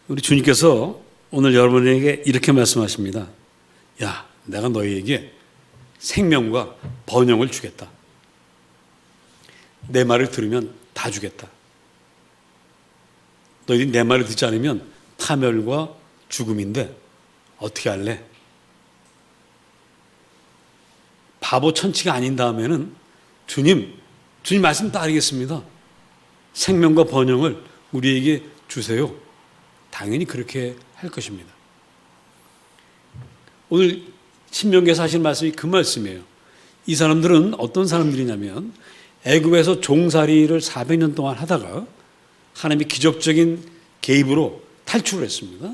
우리 주님께서 오늘 여러분에게 이렇게 말씀하십니다. 야, 내가 너희에게 생명과 번영을 주겠다. 내 말을 들으면 다 주겠다. 너희들이 내 말을 듣지 않으면 파멸과 죽음인데 어떻게 할래? 바보 천치가 아닌 다음에는 주님 말씀 따르겠습니다. 생명과 번영을 우리에게 주세요. 당연히 그렇게 할 것입니다. 오늘 신명기에서 하신 말씀이 그 말씀이에요. 이 사람들은 어떤 사람들이냐면 애굽에서 종살이를 400년 동안 하다가 하나님의 기적적인 개입으로 탈출을 했습니다.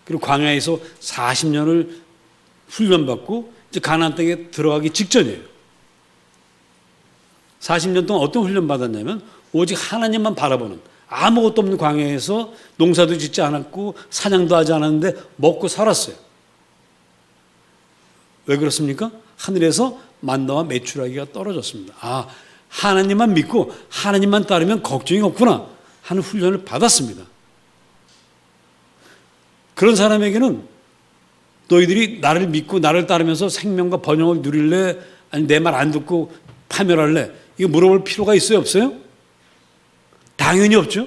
그리고 광야에서 40년을 훈련받고 이제 가나안 땅에 들어가기 직전이에요. 40년 동안 어떤 훈련 받았냐면 오직 하나님만 바라보는, 아무것도 없는 광야에서 농사도 짓지 않았고 사냥도 하지 않았는데 먹고 살았어요. 왜 그렇습니까? 하늘에서 만나와 메추라기가 떨어졌습니다. 아, 하나님만 믿고 하나님만 따르면 걱정이 없구나 하는 훈련을 받았습니다. 그런 사람에게는 너희들이 나를 믿고 나를 따르면서 생명과 번영을 누릴래? 아니 내 말 안 듣고 파멸할래? 이거 물어볼 필요가 있어요? 없어요? 당연히 없죠.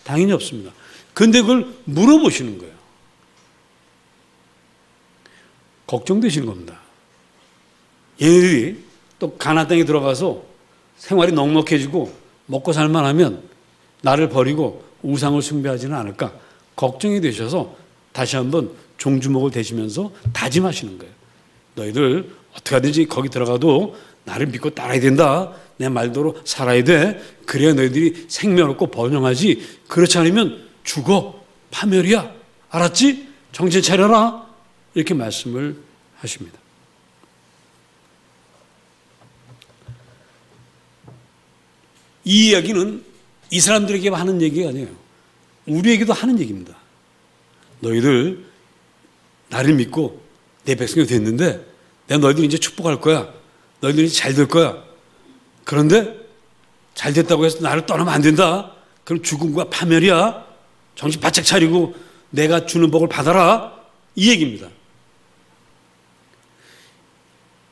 당연히 없습니다. 그런데 그걸 물어보시는 거예요. 걱정되시는 겁니다. 얘네들이 또 가나안 땅에 들어가서 생활이 넉넉해지고 먹고 살만하면 나를 버리고 우상을 숭배하지는 않을까 걱정이 되셔서 다시 한번 종주목을 대시면서 다짐하시는 거예요. 너희들 어떻게 하든지 거기 들어가도 나를 믿고 따라야 된다. 내 말대로 살아야 돼. 그래야 너희들이 생명 얻고 번영하지. 그렇지 않으면 죽어. 파멸이야. 알았지? 정신 차려라. 이렇게 말씀을 하십니다. 이 이야기는 이 사람들에게 하는 얘기가 아니에요. 우리에게도 하는 얘기입니다. 너희들 나를 믿고 내 백성이 됐는데 내가 너희들 이제 축복할 거야. 너희들이 잘 될 거야. 그런데 잘 됐다고 해서 나를 떠나면 안 된다. 그럼 죽음과 파멸이야. 정신 바짝 차리고 내가 주는 복을 받아라. 이 얘기입니다.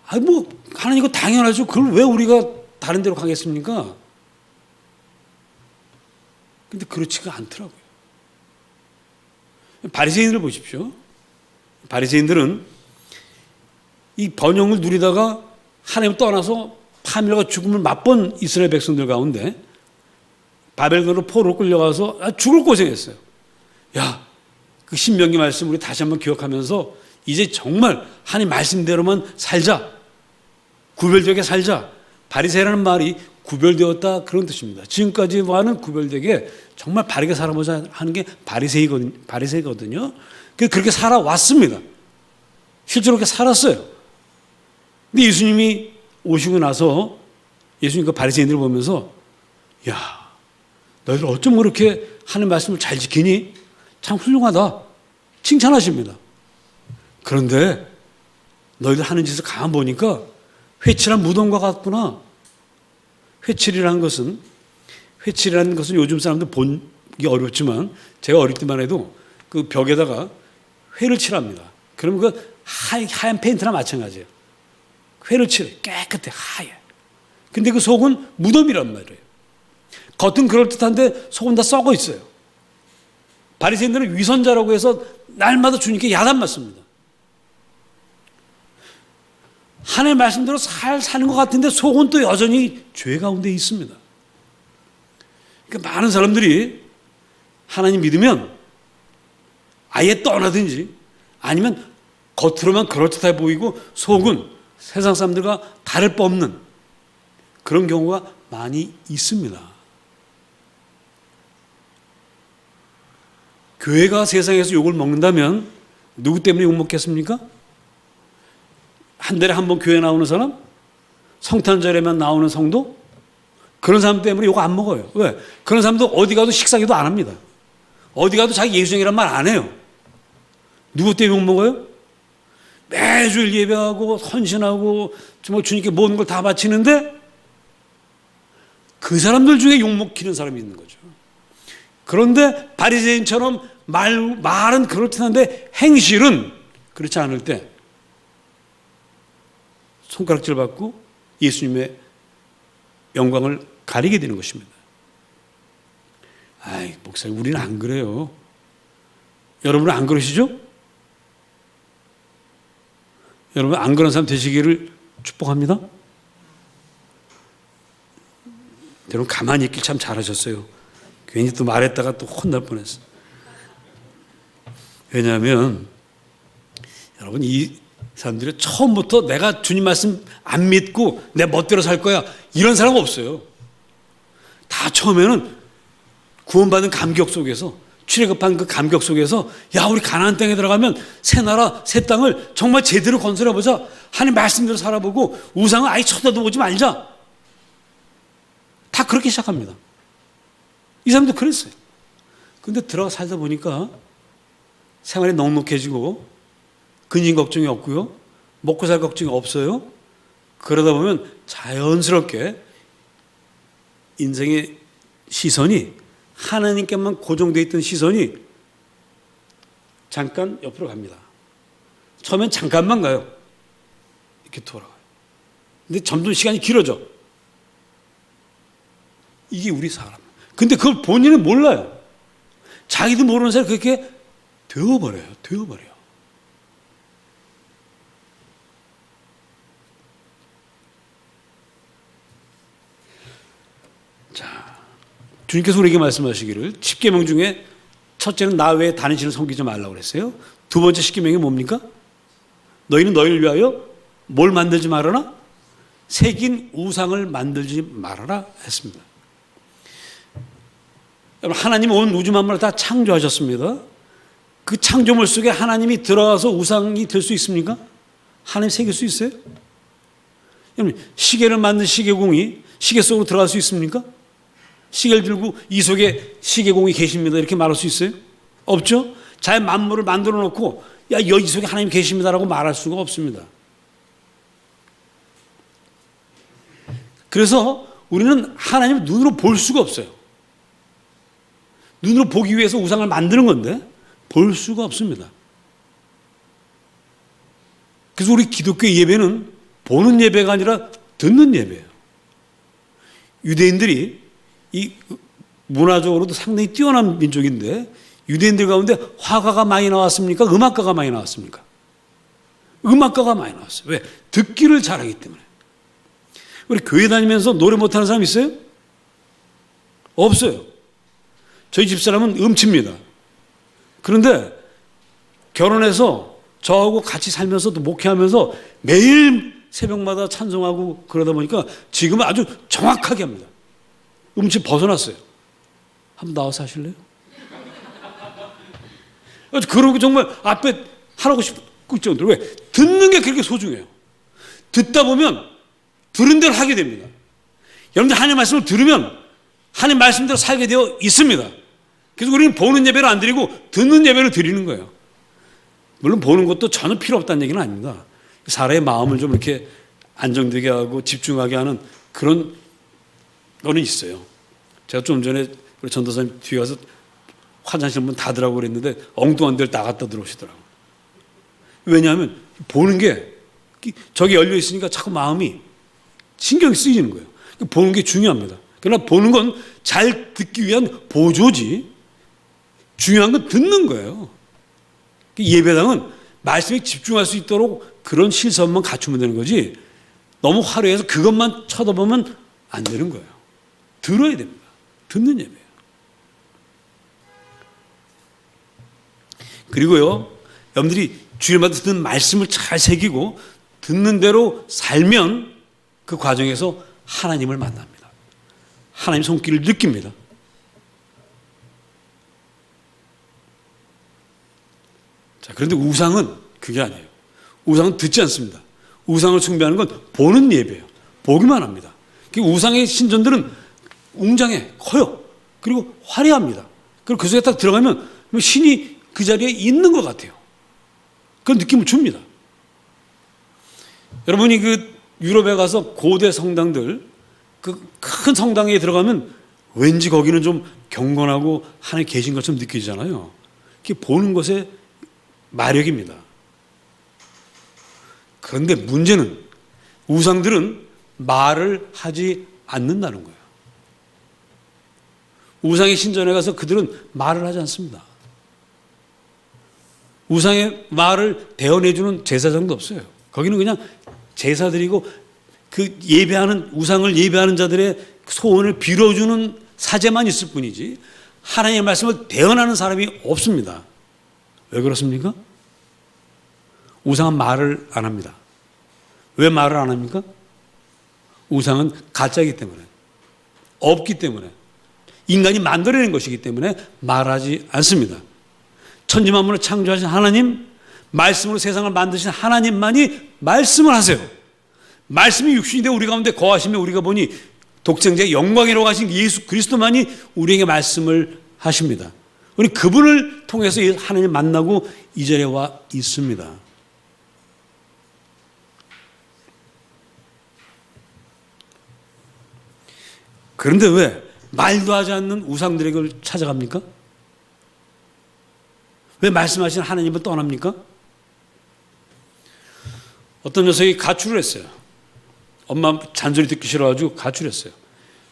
하나님 이거 당연하죠. 그걸 왜 우리가 다른 데로 가겠습니까? 근데 그렇지가 않더라고요. 바리새인들을 보십시오. 바리새인들은 이 번영을 누리다가 하나님을 떠나서 파멸과 죽음을 맛본 이스라엘 백성들 가운데 바벨론으로 포로로 끌려가서 죽을 고생했어요. 야, 그 신명기 말씀 우리 다시 한번 기억하면서 이제 정말 하나님 말씀대로만 살자. 구별되게 살자. 바리새라는 말이 구별되었다 그런 뜻입니다. 지금까지와는 구별되게 정말 바르게 살아보자 하는 게 바리새거든요. 그렇게 살아왔습니다. 실제로 그렇게 살았어요. 근데 예수님이 오시고 나서 예수님 그 바리새인들을 보면서 야, 너희들 어쩜 그렇게 하는 말씀을 잘 지키니? 참 훌륭하다. 칭찬하십니다. 그런데 너희들 하는 짓을 가만 보니까 회칠한 무덤과 같구나. 회칠이라는 것은 요즘 사람들 보기 어렵지만 제가 어릴 때만 해도 그 벽에다가 회를 칠합니다. 그러면 그 하얀 페인트나 마찬가지예요. 회를 칠해. 깨끗해. 하얘. 근데 그 속은 무덤이란 말이에요. 겉은 그럴듯한데 속은 다 썩어 있어요. 바리새인들은 위선자라고 해서 날마다 주님께 야단 맞습니다. 하나님의 말씀대로 사는 것 같은데 속은 또 여전히 죄 가운데 있습니다. 그러니까 많은 사람들이 하나님 믿으면 아예 떠나든지 아니면 겉으로만 그럴듯해 보이고 속은 세상 사람들과 다를 바 없는 그런 경우가 많이 있습니다. 교회가 세상에서 욕을 먹는다면 누구 때문에 욕 먹겠습니까? 한 달에 한 번 교회 나오는 사람? 성탄절에만 나오는 성도? 그런 사람 때문에 욕 안 먹어요. 왜? 그런 사람도 어디 가도 식사기도 안 합니다. 어디 가도 자기 예수님이란 말 안 해요. 누구 때문에 욕 먹어요? 매주일 예배하고 헌신하고 정말 주님께 모든 걸 다 바치는데 그 사람들 중에 욕 먹히는 사람이 있는 거죠. 그런데 바리새인처럼 말은 그렇긴 한데 행실은 그렇지 않을 때 손가락질 받고 예수님의 영광을 가리게 되는 것입니다. 아이, 목사님, 우리는 안 그래요. 여러분은 안 그러시죠? 여러분 안 그런 사람 되시기를 축복합니다. 여러분 가만히 있길 참 잘하셨어요. 괜히 또 말했다가 또 혼날 뻔했어. 왜냐하면 여러분 이 사람들이 처음부터 내가 주님 말씀 안 믿고 내 멋대로 살 거야 이런 사람 없어요. 다 처음에는 구원받은 감격 속에서, 출애굽한 그 감격 속에서, 야, 우리 가나안 땅에 들어가면 새 나라 새 땅을 정말 제대로 건설해보자, 하나님 말씀대로 살아보고 우상을 아예 쳐다도 보지 말자, 다 그렇게 시작합니다. 이 사람도 그랬어요. 근데 들어가 살다 보니까 생활이 넉넉해지고 근심 걱정이 없고요, 먹고 살 걱정이 없어요. 그러다 보면 자연스럽게 인생의 시선이, 하나님께만 고정되어 있던 시선이 잠깐 옆으로 갑니다. 처음엔 잠깐만 가요. 이렇게 돌아가요. 근데 점점 시간이 길어져. 이게 우리 사람. 근데 그걸 본인은 몰라요. 자기도 모르는 사이에 그렇게 되어버려요. 자, 주님께서 우리에게 말씀하시기를 10계명 중에 첫째는 나 외에 다른 신을 섬기지 말라고 그랬어요. 두 번째 10계명이 뭡니까? 너희는 너희를 위하여 뭘 만들지 말아라? 새긴 우상을 만들지 말아라 했습니다. 여러분, 하나님은 온 우주 만물을 다 창조하셨습니다. 그 창조물 속에 하나님이 들어가서 우상이 될 수 있습니까? 하나님 새길 수 있어요? 여러분, 시계를 만든 시계공이 시계 속으로 들어갈 수 있습니까? 시계를 들고 이 속에 시계공이 계십니다 이렇게 말할 수 있어요? 없죠? 자연 만물을 만들어 놓고 야, 여기 속에 하나님 계십니다라고 말할 수가 없습니다. 그래서 우리는 하나님을 눈으로 볼 수가 없어요. 눈으로 보기 위해서 우상을 만드는 건데 볼 수가 없습니다. 그래서 우리 기독교 예배는 보는 예배가 아니라 듣는 예배예요. 유대인들이 이 문화적으로도 상당히 뛰어난 민족인데 유대인들 가운데 화가가 많이 나왔습니까? 음악가가 많이 나왔습니까? 음악가가 많이 나왔어요. 왜? 듣기를 잘하기 때문에. 우리 교회 다니면서 노래 못하는 사람 있어요? 없어요. 저희 집사람은 음치입니다. 그런데 결혼해서 저하고 같이 살면서도 목회하면서 매일 새벽마다 찬송하고 그러다 보니까 지금은 아주 정확하게 합니다. 음치 벗어났어요. 한번 나와서 하실래요? 그러고 정말 앞에 하라고 싶을 정도로. 왜? 듣는 게 그렇게 소중해요. 듣다 보면 들은 대로 하게 됩니다. 여러분들 하나님 말씀을 들으면 하나님 말씀대로 살게 되어 있습니다. 그래서 우리는 보는 예배를 안 드리고 듣는 예배를 드리는 거예요. 물론 보는 것도 전혀 필요 없다는 얘기는 아닙니다. 사람의 마음을 좀 이렇게 안정되게 하고 집중하게 하는 그런 거는 있어요. 제가 좀 전에 우리 전도사님 뒤에 가서 화장실 문 닫으라고 그랬는데 엉뚱한 데를 나갔다 들어오시더라고요. 왜냐하면 보는 게 저기 열려 있으니까 자꾸 마음이 신경이 쓰이는 거예요. 보는 게 중요합니다. 그러나 보는 건 잘 듣기 위한 보조지 중요한 건 듣는 거예요. 예배당은 말씀에 집중할 수 있도록 그런 실선만 갖추면 되는 거지 너무 화려해서 그것만 쳐다보면 안 되는 거예요. 들어야 됩니다. 듣는 예배예요. 그리고요, 여러분들이 주일마다 듣는 말씀을 잘 새기고 듣는 대로 살면 그 과정에서 하나님을 만납니다. 하나님 손길을 느낍니다. 자, 그런데 우상은 그게 아니에요. 우상은 듣지 않습니다. 우상을 숭배하는 건 보는 예배예요. 보기만 합니다. 우상의 신전들은 웅장해, 커요. 그리고 화려합니다. 그리고 그 속에 딱 들어가면 신이 그 자리에 있는 것 같아요. 그런 느낌을 줍니다. 여러분이 그 유럽에 가서 고대 성당들, 그 큰 성당에 들어가면 왠지 거기는 좀 경건하고 하나님 계신 것처럼 느껴지잖아요. 그게 보는 것의 마력입니다. 그런데 문제는 우상들은 말을 하지 않는다는 거예요. 우상의 신전에 가서 그들은 말을 하지 않습니다. 우상의 말을 대언해주는 제사장도 없어요. 거기는 그냥 제사드리고 그 예배하는 우상을 예배하는 자들의 소원을 빌어주는 사제만 있을 뿐이지 하나님의 말씀을 대언하는 사람이 없습니다. 왜 그렇습니까? 우상은 말을 안 합니다. 왜 말을 안 합니까? 우상은 가짜이기 때문에, 없기 때문에, 인간이 만들어낸 것이기 때문에 말하지 않습니다. 천지만물을 창조하신 하나님, 말씀으로 세상을 만드신 하나님만이 말씀을 하세요. 말씀이 육신이 되어 우리 가운데 거하시며 우리가 보니 독생자의 영광이라고 하신 예수 그리스도만이 우리에게 말씀을 하십니다. 우리 그분을 통해서 하나님을 만나고 이 자리에 와 있습니다. 그런데 왜 말도 하지 않는 우상들에게 찾아갑니까? 왜 말씀하신 하나님을 떠납니까? 어떤 녀석이 가출을 했어요. 엄마 잔소리 듣기 싫어가지고 가출했어요.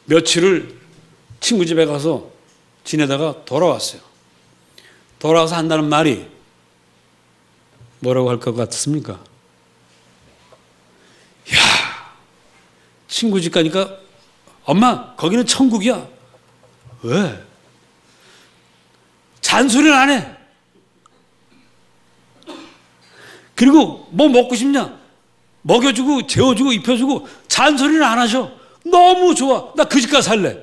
며칠을 친구 집에 가서 지내다가 돌아왔어요. 돌아와서 한다는 말이 뭐라고 할 것 같습니까? 야, 친구 집 가니까 엄마, 거기는 천국이야. 왜? 잔소리를 안 해. 그리고 뭐 먹고 싶냐? 먹여주고, 재워주고, 입혀주고, 잔소리를 안 하셔. 너무 좋아. 나 그 집 가서 살래.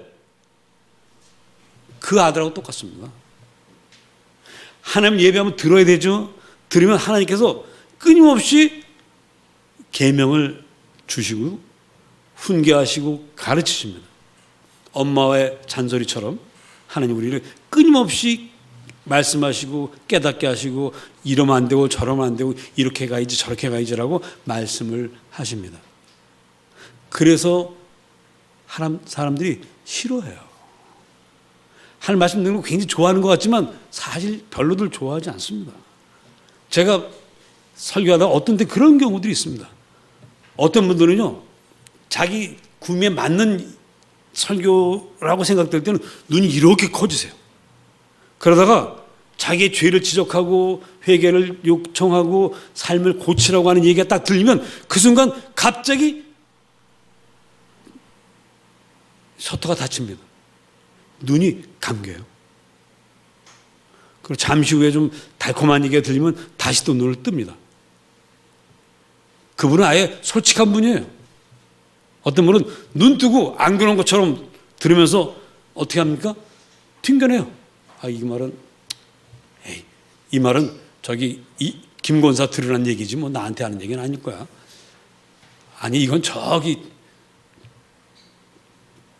그 아들하고 똑같습니다. 하나님 예배하면 들어야 되죠. 들으면 하나님께서 끊임없이 계명을 주시고 훈계하시고 가르치십니다. 엄마의 잔소리처럼 하나님 우리를 끊임없이 말씀하시고 깨닫게 하시고 이러면 안 되고 저러면 안 되고 이렇게 가야지 저렇게 가야지라고 말씀을 하십니다. 그래서 사람들이 싫어해요. 하나님 말씀 듣는 거 굉장히 좋아하는 것 같지만 사실 별로들 좋아하지 않습니다. 제가 설교하다가 어떤 때 그런 경우들이 있습니다. 어떤 분들은요, 자기 구미에 맞는 설교라고 생각될 때는 눈이 이렇게 커지세요. 그러다가 자기의 죄를 지적하고 회개를 요청하고 삶을 고치라고 하는 얘기가 딱 들리면 그 순간 갑자기 셔터가 닫힙니다. 눈이 감겨요. 그리고 잠시 후에 좀 달콤한 얘기가 들리면 다시 또 눈을 뜹니다. 그분은 아예 솔직한 분이에요. 어떤 분은 눈 뜨고 안 그런 것처럼 들으면서 어떻게 합니까? 튕겨내요. 아, 이 말은, 에이, 이 말은 저기 김 권사 들으라는 얘기지 뭐 나한테 하는 얘기는 아닐 거야. 아니, 이건 저기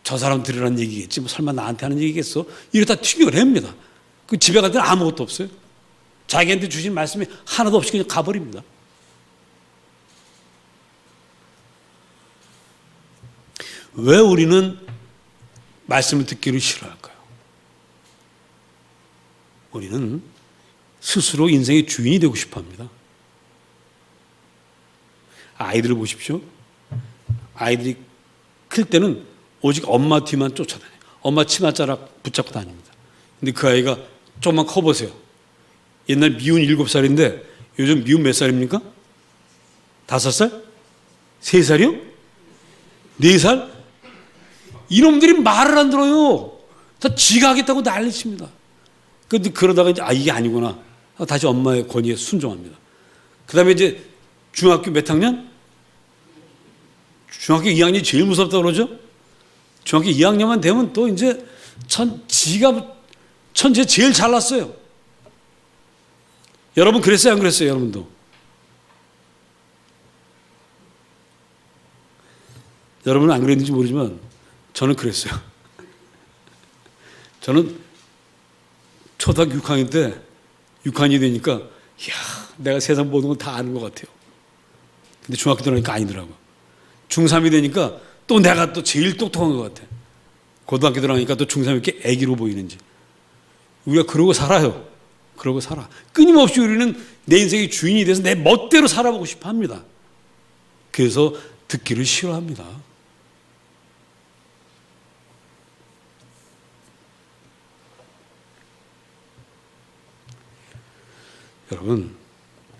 저 사람 들으라는 얘기겠지 뭐 설마 나한테 하는 얘기겠어? 이러다 튕겨냅니다. 그 집에 갈 때는 아무것도 없어요. 자기한테 주신 말씀이 하나도 없이 그냥 가버립니다. 왜 우리는 말씀을 듣기를 싫어할까요? 우리는 스스로 인생의 주인이 되고 싶어 합니다. 아이들을 보십시오. 아이들이 클 때는 오직 엄마 뒤만 쫓아다녀요. 엄마 치맛자락 붙잡고 다닙니다. 근데 그 아이가 조금만 커보세요. 옛날 미운 7살인데 요즘 미운 몇 살입니까? 5살? 3살이요? 4살? 이놈들이 말을 안 들어요. 다 지가 하겠다고 난리칩니다. 그런데 그러다가 이제 이게 아니구나. 다시 엄마의 권위에 순종합니다. 그 다음에 이제 중학교 몇 학년? 중학교 2학년이 제일 무섭다고 그러죠? 중학교 2학년만 되면 또 이제 지가 천재 제일 잘났어요. 여러분 그랬어요? 안 그랬어요? 여러분도? 여러분은 안 그랬는지 모르지만 저는 그랬어요. 저는 초등학교 6학년 때 6학년이 되니까 이야, 내가 세상 모든 걸 다 아는 것 같아요. 근데 중학교 들어가니까 아니더라고. 중3이 되니까 또 내가 또 제일 똑똑한 것 같아. 고등학교 들어가니까 또 중3 이렇게 애기로 보이는지. 우리가 그러고 살아요. 그러고 살아. 끊임없이 우리는 내 인생의 주인이 돼서 내 멋대로 살아보고 싶어 합니다. 그래서 듣기를 싫어합니다. 여러분,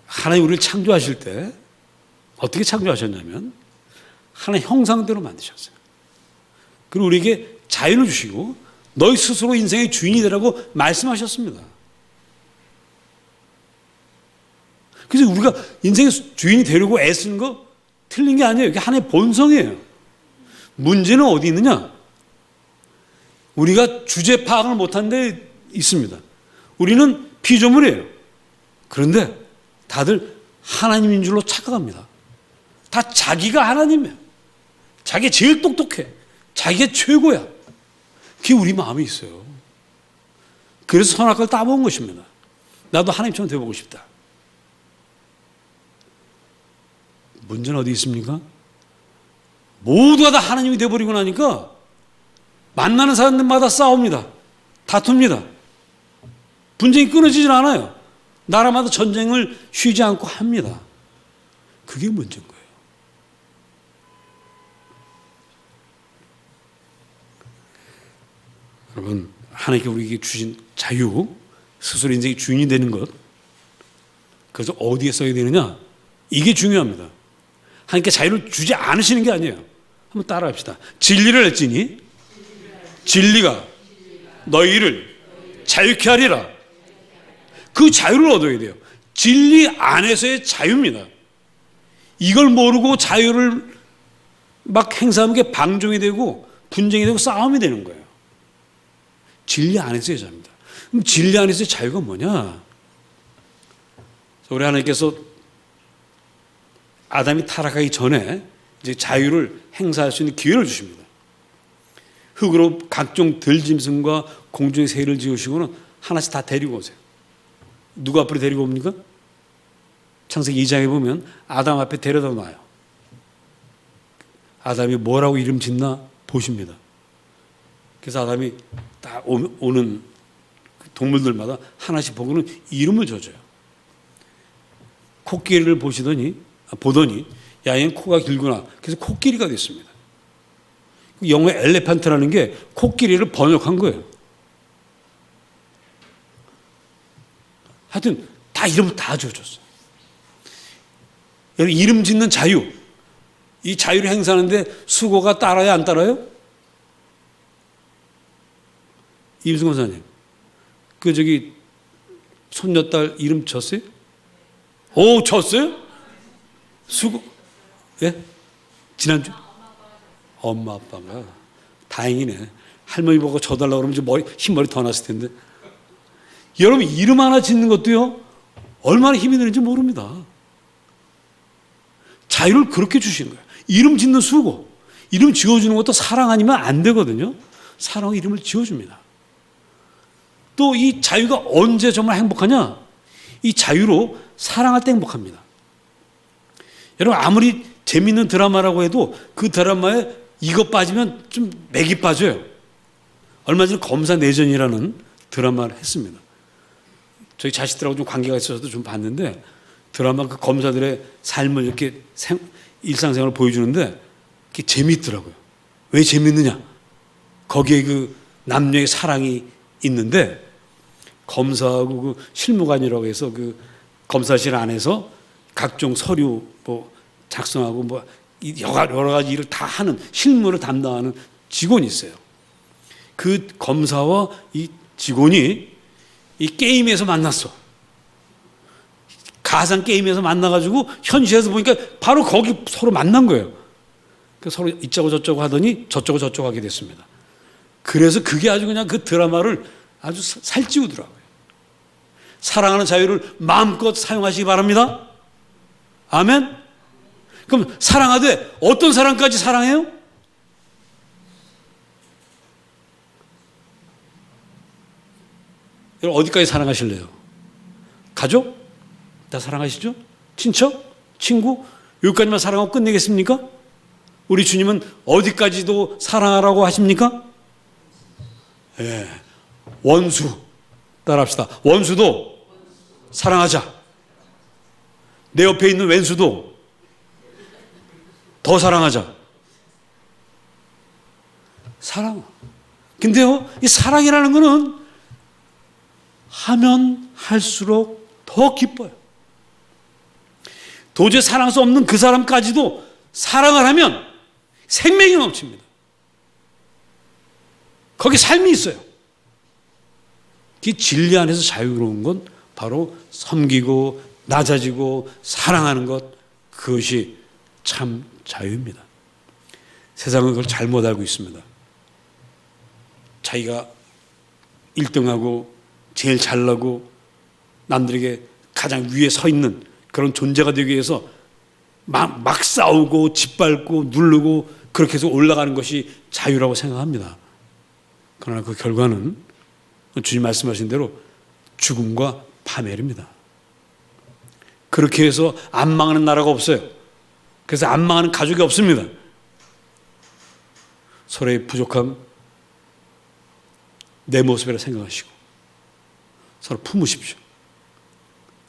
하나님 우리를 창조하실 때 어떻게 창조하셨냐면 하나님 형상대로 만드셨어요. 그리고 우리에게 자유를 주시고 너희 스스로 인생의 주인이 되라고 말씀하셨습니다. 그래서 우리가 인생의 주인이 되려고 애쓰는 거 틀린 게 아니에요. 이게 하나의 본성이에요. 문제는 어디 있느냐? 우리가 주제 파악을 못한 데 있습니다. 우리는 피조물이에요. 그런데 다들 하나님인 줄로 착각합니다. 다 자기가 하나님이에요. 자기가 제일 똑똑해. 자기가 최고야. 그게 우리 마음에 있어요. 그래서 선악과를 따먹은 것입니다. 나도 하나님처럼 되어보고 싶다. 문제는 어디 있습니까? 모두가 다 하나님이 되어버리고 나니까 만나는 사람들마다 싸웁니다. 다툽니다. 분쟁이 끊어지질 않아요. 나라마다 전쟁을 쉬지 않고 합니다. 그게 문제인 거예요. 여러분, 하나님께 우리에게 주신 자유, 스스로 인생의 주인이 되는 것, 그래서 어디에 써야 되느냐? 이게 중요합니다. 하나님께 자유를 주지 않으시는 게 아니에요. 한번 따라합시다. 진리를 할지니 진리가 너희를 자유케 하리라. 그 자유를 얻어야 돼요. 진리 안에서의 자유입니다. 이걸 모르고 자유를 막 행사하는 게 방종이 되고 분쟁이 되고 싸움이 되는 거예요. 진리 안에서의 자유입니다. 그럼 진리 안에서의 자유가 뭐냐? 우리 하나님께서 아담이 타락하기 전에 이제 자유를 행사할 수 있는 기회를 주십니다. 흙으로 각종 들짐승과 공중의 새를 지으시고는 하나씩 다 데리고 오세요. 누구 앞으로 데리고 옵니까? 창세기 2장에 보면 아담 앞에 데려다 놔요. 아담이 뭐라고 이름 짓나 보십니다. 그래서 아담이 딱 오는 동물들마다 하나씩 보고는 이름을 줘줘요. 코끼리를 보더니 야, 얘는 코가 길구나. 그래서 코끼리가 됐습니다. 영어의 엘레판트라는 게 코끼리를 번역한 거예요. 하여튼 다 이름을 다 줘줬어요. 여러분, 이름 짓는 자유, 이 자유를 행사하는데 수고가 따라요, 안 따라요? 임승 권사님, 손녀딸 이름 줬어요? 오, 줬어요? 수고, 예? 지난주? 엄마, 아빠가. 다행이네. 할머니 보고 줘달라고 그러면 흰머리 더 났을 텐데. 여러분, 이름 하나 짓는 것도요, 얼마나 힘이 드는지 모릅니다. 자유를 그렇게 주시는 거예요. 이름 짓는 수고, 이름 지어주는 것도 사랑 아니면 안 되거든요. 사랑으로 이름을 지어줍니다. 또 이 자유가 언제 정말 행복하냐? 이 자유로 사랑할 때 행복합니다. 여러분, 아무리 재밌는 드라마라고 해도 그 드라마에 이거 빠지면 좀 맥이 빠져요. 얼마 전에 검사 내전이라는 드라마를 했습니다. 저희 자식들하고 좀 관계가 있어서 좀 봤는데, 드라마 그 검사들의 삶을 이렇게 일상생활을 보여주는데 그게 재미있더라고요. 왜 재밌느냐? 거기에 그 남녀의 사랑이 있는데, 검사하고 그 실무관이라고 해서 그 검사실 안에서 각종 서류 작성하고 여러 가지 일을 다 하는, 실무를 담당하는 직원이 있어요. 그 검사와 이 직원이 이 게임에서 만났어. 가상 게임에서 만나가지고 현실에서 보니까 바로 거기 서로 만난 거예요. 서로 이짜고 저짜고 하더니 저쩌고 저쩌고 하게 됐습니다. 그래서 그게 아주 그냥 그 드라마를 아주 살찌우더라고요. 사랑하는 자유를 마음껏 사용하시기 바랍니다. 아멘. 그럼 사랑하되 어떤 사랑까지 사랑해요? 여러분, 어디까지 사랑하실래요? 가족? 다 사랑하시죠? 친척? 친구? 여기까지만 사랑하고 끝내겠습니까? 우리 주님은 어디까지도 사랑하라고 하십니까? 예. 원수 따라합시다. 원수도 사랑하자. 내 옆에 있는 왼수도 더 사랑하자. 사랑. 근데요, 이 사랑이라는 거는 하면 할수록 더 기뻐요. 도저히 사랑할 수 없는 그 사람까지도 사랑을 하면 생명이 넘칩니다. 거기 삶이 있어요. 그 진리 안에서 자유로운 건 바로 섬기고 낮아지고 사랑하는 것, 그것이 참 자유입니다. 세상은 그걸 잘못 알고 있습니다. 자기가 1등하고 제일 잘나고 남들에게 가장 위에 서 있는 그런 존재가 되기 위해서 막 싸우고 짓밟고 누르고 그렇게 해서 올라가는 것이 자유라고 생각합니다. 그러나 그 결과는 주님 말씀하신 대로 죽음과 파멸입니다. 그렇게 해서 안 망하는 나라가 없어요. 그래서 안 망하는 가족이 없습니다. 서로의 부족함 내 모습이라 생각하시고 서로 품으십시오.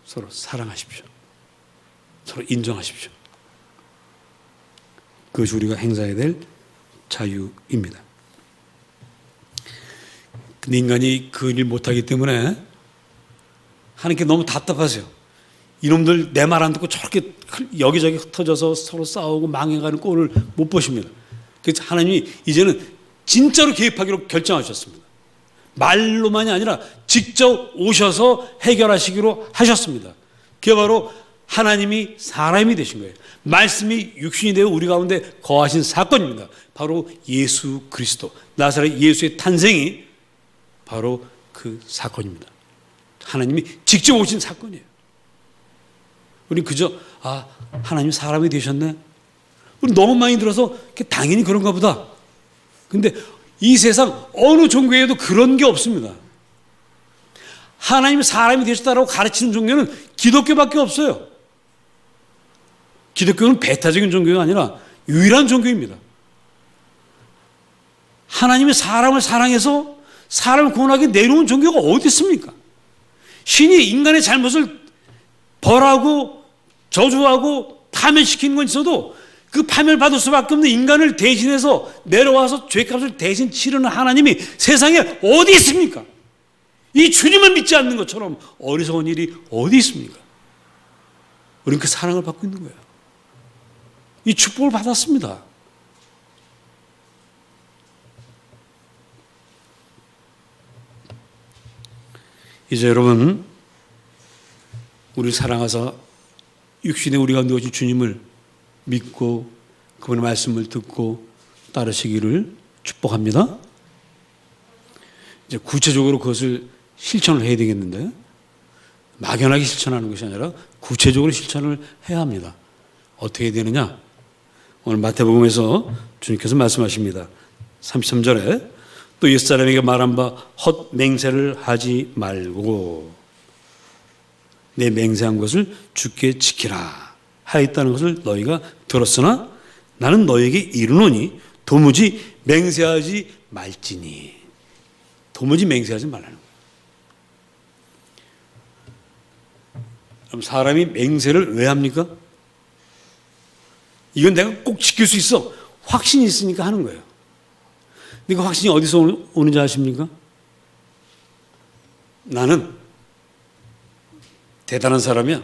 서로 사랑하십시오. 서로 인정하십시오. 그것이 우리가 행사해야 될 자유입니다. 근데 인간이 그 일 못하기 때문에 하나님께 너무 답답하세요. 이놈들 내 말 안 듣고 저렇게 여기저기 흩어져서 서로 싸우고 망해가는 꼴을 못 보십니다. 그래서 하나님이 이제는 진짜로 개입하기로 결정하셨습니다. 말로만이 아니라 직접 오셔서 해결하시기로 하셨습니다. 그게 바로 하나님이 사람이 되신 거예요. 말씀이 육신이 되어 우리 가운데 거하신 사건입니다. 바로 예수 그리스도, 나사렛 예수의 탄생이 바로 그 사건입니다. 하나님이 직접 오신 사건이에요. 우리 그저 하나님 사람이 되셨네. 우리 너무 많이 들어서 당연히 그런가 보다. 근데 이 세상 어느 종교에도 그런 게 없습니다. 하나님 사람이 되셨다라고 가르치는 종교는 기독교밖에 없어요. 기독교는 배타적인 종교가 아니라 유일한 종교입니다. 하나님이 사람을 사랑해서 사람을 구원하게 내려온 종교가 어디 있습니까? 신이 인간의 잘못을 벌하고 저주하고 파멸시키는 건 있어도 그 파멸받을 수밖에 없는 인간을 대신해서 내려와서 죄값을 대신 치르는 하나님이 세상에 어디 있습니까? 이 주님을 믿지 않는 것처럼 어리석은 일이 어디 있습니까? 우리는 그 사랑을 받고 있는 거예요. 이 축복을 받았습니다. 이제 여러분, 우리 사랑하사 육신에 우리 가운데 오신 주님을 믿고 그분의 말씀을 듣고 따르시기를 축복합니다. 이제 구체적으로 그것을 실천을 해야 되겠는데, 막연하게 실천하는 것이 아니라 구체적으로 실천을 해야 합니다. 어떻게 해야 되느냐? 오늘 마태복음에서 주님께서 말씀하십니다. 33절에 또 옛사람에게 말한 바 헛맹세를 하지 말고 내 맹세한 것을 주께 지키라 하였다는 것을 너희가 들었으나 나는 너희에게 이르노니 도무지 맹세하지 말지니. 도무지 맹세하지 말라는 거예요. 그럼 사람이 맹세를 왜 합니까? 이건 내가 꼭 지킬 수 있어. 확신이 있으니까 하는 거예요. 근데 그 확신이 어디서 오는지 아십니까? 나는 대단한 사람이야.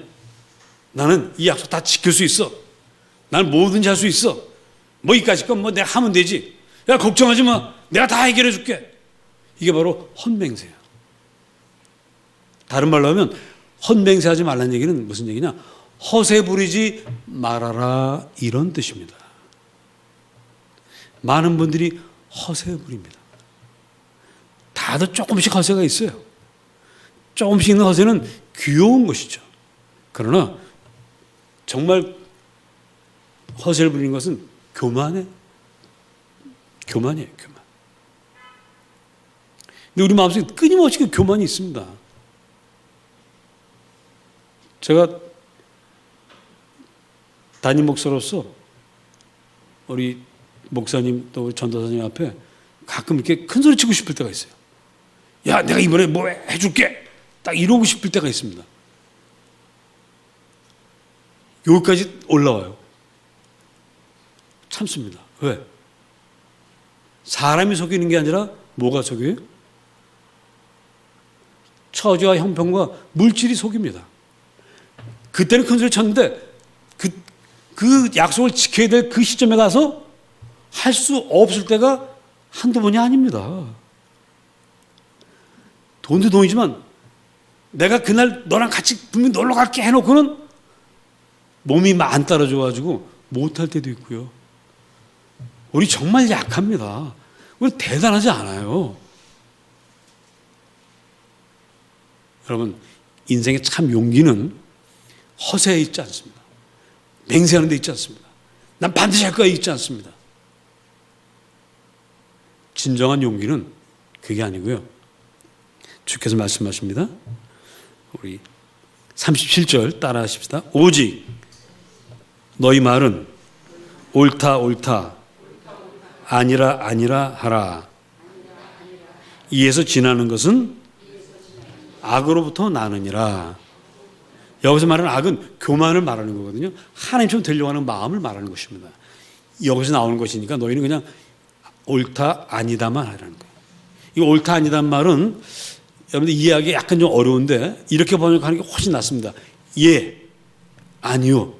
나는 이 약속 다 지킬 수 있어. 나는 뭐든지 할 수 있어. 뭐 이까짓 건 뭐 내가 하면 되지. 야, 걱정하지 마. 내가 다 해결해 줄게. 이게 바로 헛맹세야. 다른 말로 하면 헛맹세하지 말라는 얘기는 무슨 얘기냐? 허세 부리지 말아라, 이런 뜻입니다. 많은 분들이 허세 부립니다. 다들 조금씩 허세가 있어요. 조금씩 있는 허세는 귀여운 것이죠. 그러나 정말 허세를 부리는 것은 교만이에요. 교만. 근데 우리 마음속에 끊임없이 그 교만이 있습니다. 제가 담임 목사로서 우리 목사님 또 우리 전도사님 앞에 가끔 이렇게 큰 소리 치고 싶을 때가 있어요. 야, 내가 이번에 뭐 해줄게. 딱 이러고 싶을 때가 있습니다. 여기까지 올라와요. 참습니다. 왜? 사람이 속이는 게 아니라 뭐가 속여요? 처지와 형편과 물질이 속입니다. 그때는 큰 소리 쳤는데 그 약속을 지켜야 될 그 시점에 가서 할 수 없을 때가 한두 번이 아닙니다. 돈도 돈이지만 내가 그날 너랑 같이 분명히 놀러 갈게 해놓고는 몸이 안 따라줘가지고 못할 때도 있고요. 우리 정말 약합니다. 우리 대단하지 않아요. 여러분, 인생의 참 용기는 허세에 있지 않습니다. 맹세하는 데 있지 않습니다. 난 반드시 할 거야 있지 않습니다. 진정한 용기는 그게 아니고요. 주께서 말씀하십니다. 우리 37절 따라 하십시다. 오직 너희 말은 옳다 옳다 아니라 아니라 하라. 이에서 지나는 것은 악으로부터 나느니라. 여기서 말하는 악은 교만을 말하는 거거든요. 하나님처럼 되려고 하는 마음을 말하는 것입니다. 여기서 나오는 것이니까 너희는 그냥 옳다 아니다만 하라는 거예요. 이 옳다 아니다는 말은 여러분들 이해하기 약간 좀 어려운데 이렇게 번역하는 게 훨씬 낫습니다. 예, 아니요.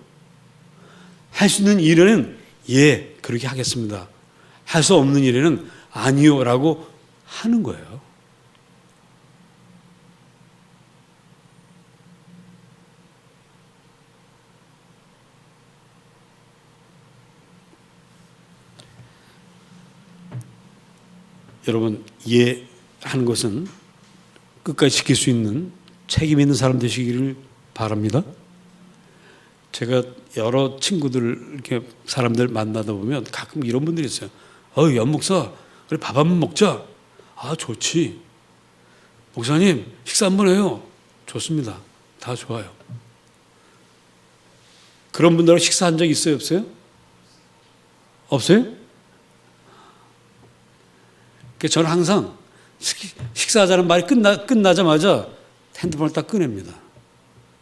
할 수 있는 일에는 예, 그렇게 하겠습니다. 할 수 없는 일에는 아니요라고 하는 거예요. 여러분, 예 하는 것은 끝까지 지킬 수 있는 책임 있는 사람 되시기를 바랍니다. 제가 여러 친구들 이렇게 사람들 만나다 보면 가끔 이런 분들이 있어요. 연 목사, 그래 밥 한번 먹자. 아, 좋지. 목사님, 식사 한번 해요. 좋습니다. 다 좋아요. 그런 분들하고 식사한 적 있어요, 없어요? 없어요? 저는 항상 식사하자는 말이 끝나자마자 핸드폰을 딱 꺼냅니다.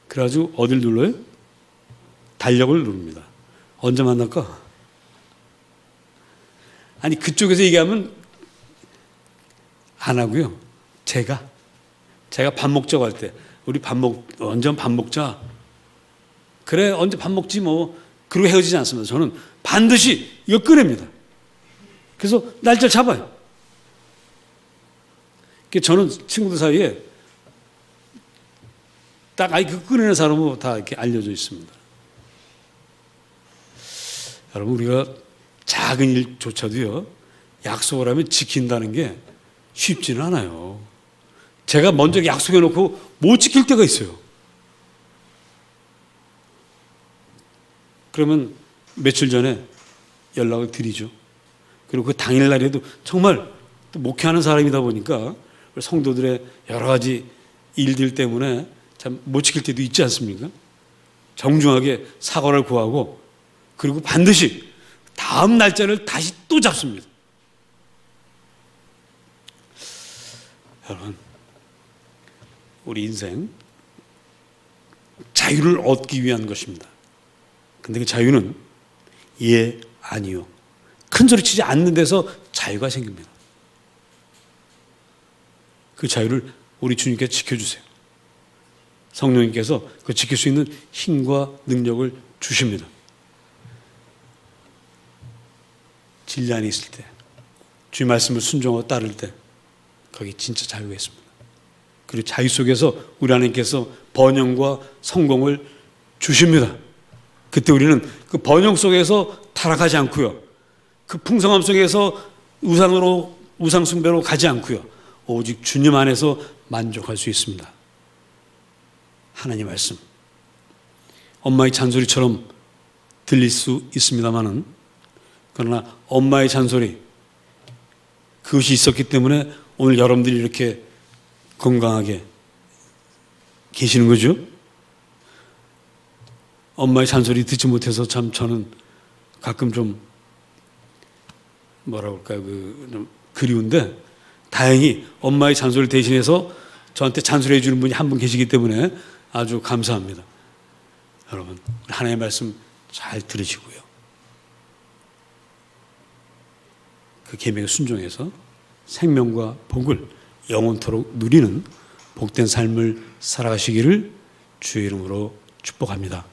그래가지고 어딜 눌러요? 달력을 누릅니다. 언제 만날까? 아니, 그쪽에서 얘기하면 안 하고요. 제가 밥 먹자고 할 때, 우리 언제 밥 먹자. 그래, 언제 밥 먹지 뭐. 그러고 헤어지지 않습니다. 저는 반드시 이거 꺼냅니다. 그래서 날짜를 잡아요. 저는 친구들 사이에 딱 그 꺼내는 사람은 다 이렇게 알려져 있습니다. 여러분, 우리가 작은 일조차도요, 약속을 하면 지킨다는 게 쉽지는 않아요. 제가 먼저 약속해 놓고 못 지킬 때가 있어요. 그러면 며칠 전에 연락을 드리죠. 그리고 그 당일날에도 정말 또 목회하는 사람이다 보니까 성도들의 여러 가지 일들 때문에 참 못 지킬 때도 있지 않습니까? 정중하게 사과를 구하고 그리고 반드시 다음 날짜를 다시 또 잡습니다. 여러분, 우리 인생 자유를 얻기 위한 것입니다. 근데 그 자유는 예, 아니요. 큰 소리 치지 않는 데서 자유가 생깁니다. 그 자유를 우리 주님께서 지켜주세요. 성령님께서 그 지킬 수 있는 힘과 능력을 주십니다. 진리 안에 있을 때, 주의 말씀을 순종하고 따를 때 거기 진짜 자유가 있습니다. 그리고 자유 속에서 우리 하나님께서 번영과 성공을 주십니다. 그때 우리는 그 번영 속에서 타락하지 않고요. 그 풍성함 속에서 우상 숭배로 가지 않고요. 오직 주님 안에서 만족할 수 있습니다. 하나님 말씀. 엄마의 잔소리처럼 들릴 수 있습니다만은, 그러나 엄마의 잔소리, 그것이 있었기 때문에 오늘 여러분들이 이렇게 건강하게 계시는 거죠. 엄마의 잔소리 듣지 못해서 참 저는 가끔 좀 뭐라 그럴까요? 좀 그리운데, 다행히 엄마의 잔소리를 대신해서 저한테 잔소리해 주는 분이 한 분 계시기 때문에 아주 감사합니다. 여러분, 하나님의 말씀 잘 들으시고요. 그 계명에 순종해서 생명과 복을 영원토록 누리는 복된 삶을 살아가시기를 주의 이름으로 축복합니다.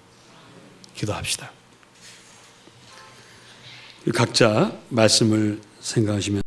기도합시다. 각자 말씀을 생각하시면